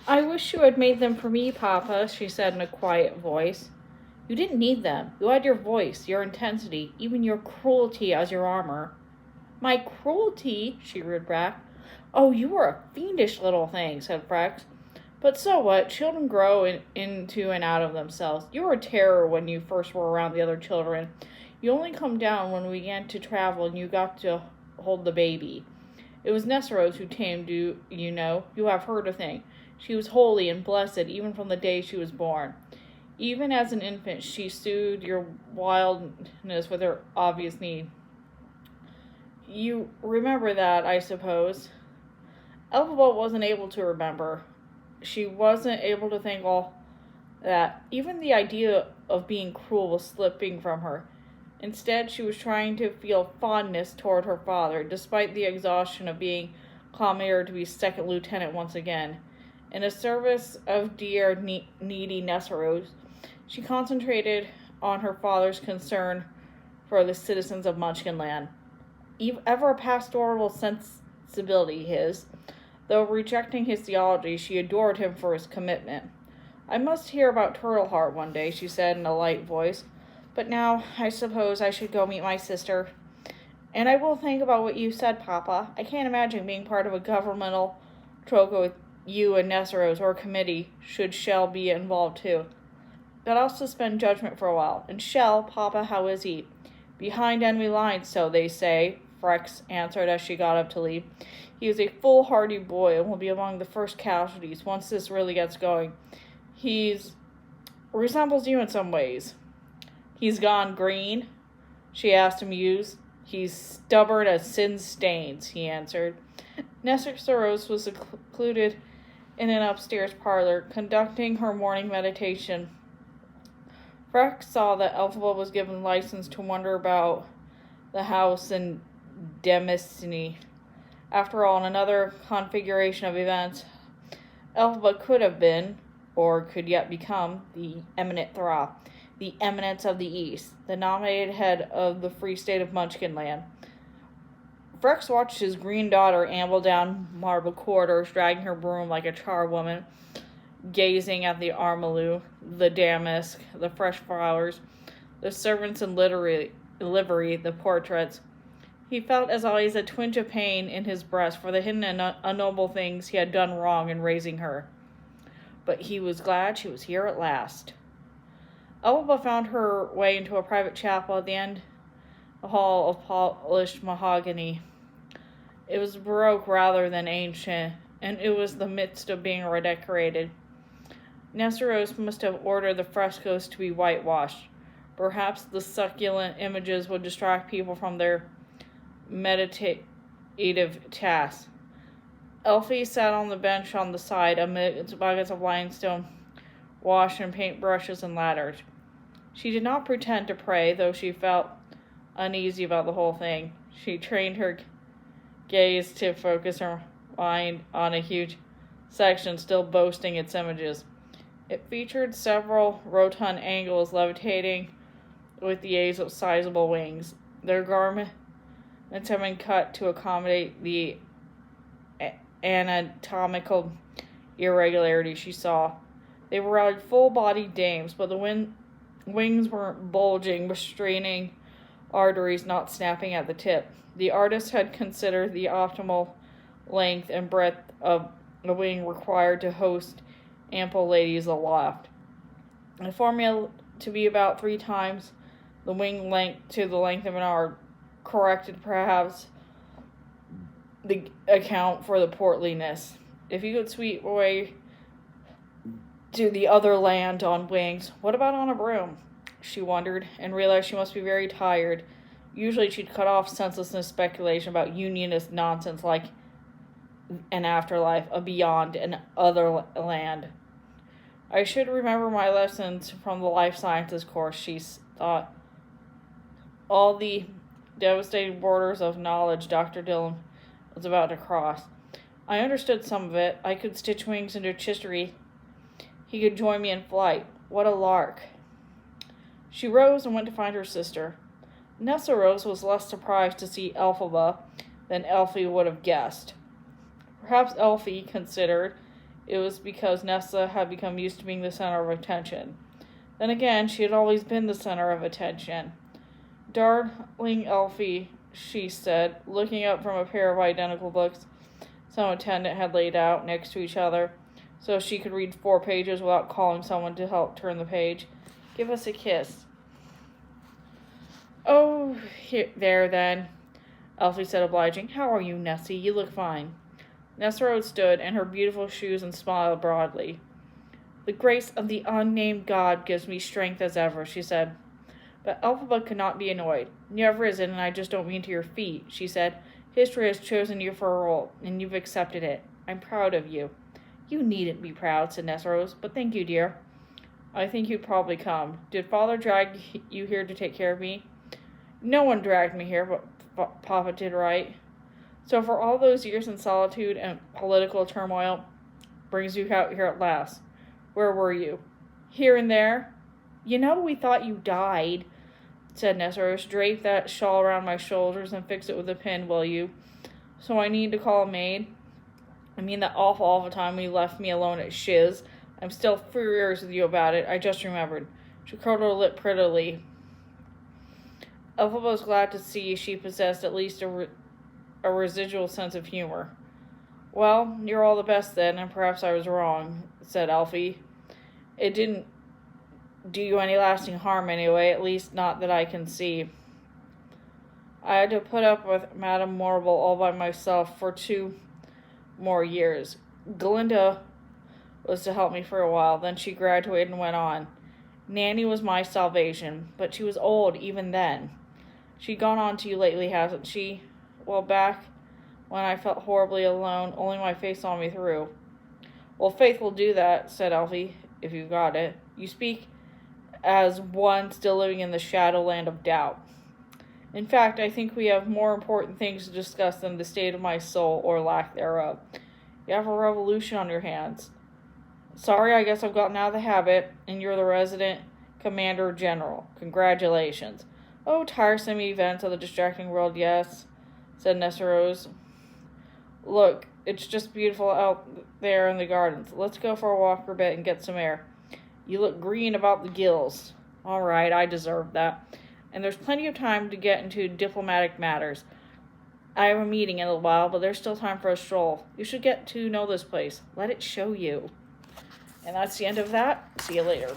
I wish you had made them for me, Papa, she said in a quiet voice. You didn't need them. You had your voice, your intensity, even your cruelty as your armor. My cruelty? She reared back. Oh, you were a fiendish little thing, said Frex. But so what? Children grow into and out of themselves. You were a terror when you first were around the other children. You only come down when we began to travel and you got to hold the baby. It was Nessarose who tamed you, you know. You have heard a thing. She was holy and blessed even from the day she was born. Even as an infant, she soothed your wildness with her obvious need. You remember that, I suppose. Elphaba wasn't able to remember. She wasn't able to think all that. Even the idea of being cruel was slipping from her. Instead, she was trying to feel fondness toward her father, despite the exhaustion of being commandeered to be second lieutenant once again. In the service of dear, needy Nessarose, she concentrated on her father's concern for the citizens of Munchkinland. Ever a pastoral sensibility his, though rejecting his theology, she adored him for his commitment. I must hear about Turtleheart one day, she said in a light voice. But now, I suppose I should go meet my sister. And I will think about what you said, Papa. I can't imagine being part of a governmental troika with you and Nessarose or a committee, should Shell be involved too. But I'll suspend judgment for a while. And Shell, Papa, how is he? Behind enemy lines, so they say, Frex answered as she got up to leave. He is a foolhardy boy and will be among the first casualties once this really gets going. He's resembles you in some ways. He's gone green, she asked amused. He's stubborn as sin stains, he answered. Nessarose was secluded in an upstairs parlor, conducting her morning meditation. Frex saw that Elphaba was given license to wander about the house in Demosthene. After all, in another configuration of events, Elphaba could have been, or could yet become, the eminent Thra, the eminence of the East, the nominated head of the free state of Munchkinland. Frex watched his green daughter amble down marble corridors, dragging her broom like a charwoman, gazing at the armalou, the damask, the fresh flowers, the servants in livery, the portraits. He felt as always a twinge of pain in his breast for the hidden and unnoble things he had done wrong in raising her. But he was glad she was here at last. Elphaba found her way into a private chapel at the end of a hall of polished mahogany. It was Baroque rather than ancient, and it was the midst of being redecorated. Nessarose must have ordered the frescoes to be whitewashed. Perhaps the succulent images would distract people from their meditative tasks. Elfie sat on the bench on the side amid buckets of limestone, wash and paint brushes and ladders. She did not pretend to pray, though she felt uneasy about the whole thing. She trained her gaze to focus her mind on a huge section still boasting its images. It featured several rotund angles levitating with the aid of sizable wings. Their garments had been cut to accommodate the anatomical irregularity she saw. They were like full-bodied dames, but the wings weren't bulging with straining arteries not snapping at the tip. The artist had considered the optimal length and breadth of the wing required to host ample ladies aloft. The formula to be about 3 times the wing length to the length of an arm corrected perhaps the account for the portliness. If you could sweep away to the other land on wings, what about on a broom? She wondered, and realized she must be very tired. Usually she'd cut off senselessness speculation about unionist nonsense like an afterlife, a beyond, an other land. I should remember my lessons from the life sciences course, she thought. All the devastating borders of knowledge Dr. Dillon was about to cross. I understood some of it. I could stitch wings into chicory. He could join me in flight. What a lark. She rose and went to find her sister. Nessarose was less surprised to see Elphaba than Elfie would have guessed. Perhaps Elfie considered it was because Nessa had become used to being the center of attention. Then again, she had always been the center of attention. Darling Elfie, she said, looking up from a pair of identical books some attendant had laid out next to each other, so she could read 4 pages without calling someone to help turn the page. Give us a kiss. Oh, there then, Elfie said, obliging. How are you, Nessie? You look fine. Nessarose stood in her beautiful shoes and smiled broadly. The grace of the unnamed God gives me strength as ever, she said. But Elphaba could not be annoyed. Never is it, and I just don't mean to your feet, she said. History has chosen you for a role, and you've accepted it. I'm proud of you. You needn't be proud, said Nessarose, but thank you, dear. I think you'd probably come. Did Father drag you here to take care of me? No one dragged me here, but Papa did right. So for all those years in solitude and political turmoil, brings you out here at last. Where were you? Here and there. You know, we thought you died, said Nessarose. Drape that shawl around my shoulders and fix it with a pin, will you? So I need to call a maid? I mean that awful time you left me alone at Shiz. I'm still furious with you about it. I just remembered. She curled her lip prettily. Elphaba was glad to see she possessed at least a residual sense of humor. Well, you're all the best then, and perhaps I was wrong, said Elfie. It didn't do you any lasting harm anyway, at least not that I can see. I had to put up with Madame Morrible all by myself for 2 more years. Glinda was to help me for a while, then she graduated and went on. Nanny was my salvation, but she was old even then. She'd gone on to you lately, hasn't she? Well, back when I felt horribly alone, only my face saw me through. Well, faith will do that, said Elfie, if you've got it. You speak as one still living in the shadowland of doubt. In fact, I think we have more important things to discuss than the state of my soul, or lack thereof. You have a revolution on your hands. Sorry, I guess I've gotten out of the habit, and you're the resident Commander-General. Congratulations. Oh, tiresome events of the distracting world, yes, said Nessarose. Look, it's just beautiful out there in the gardens. Let's go for a walk for a bit and get some air. You look green about the gills. All right, I deserve that. And there's plenty of time to get into diplomatic matters. I have a meeting in a while, but there's still time for a stroll. You should get to know this place. Let it show you. And that's the end of that. See you later.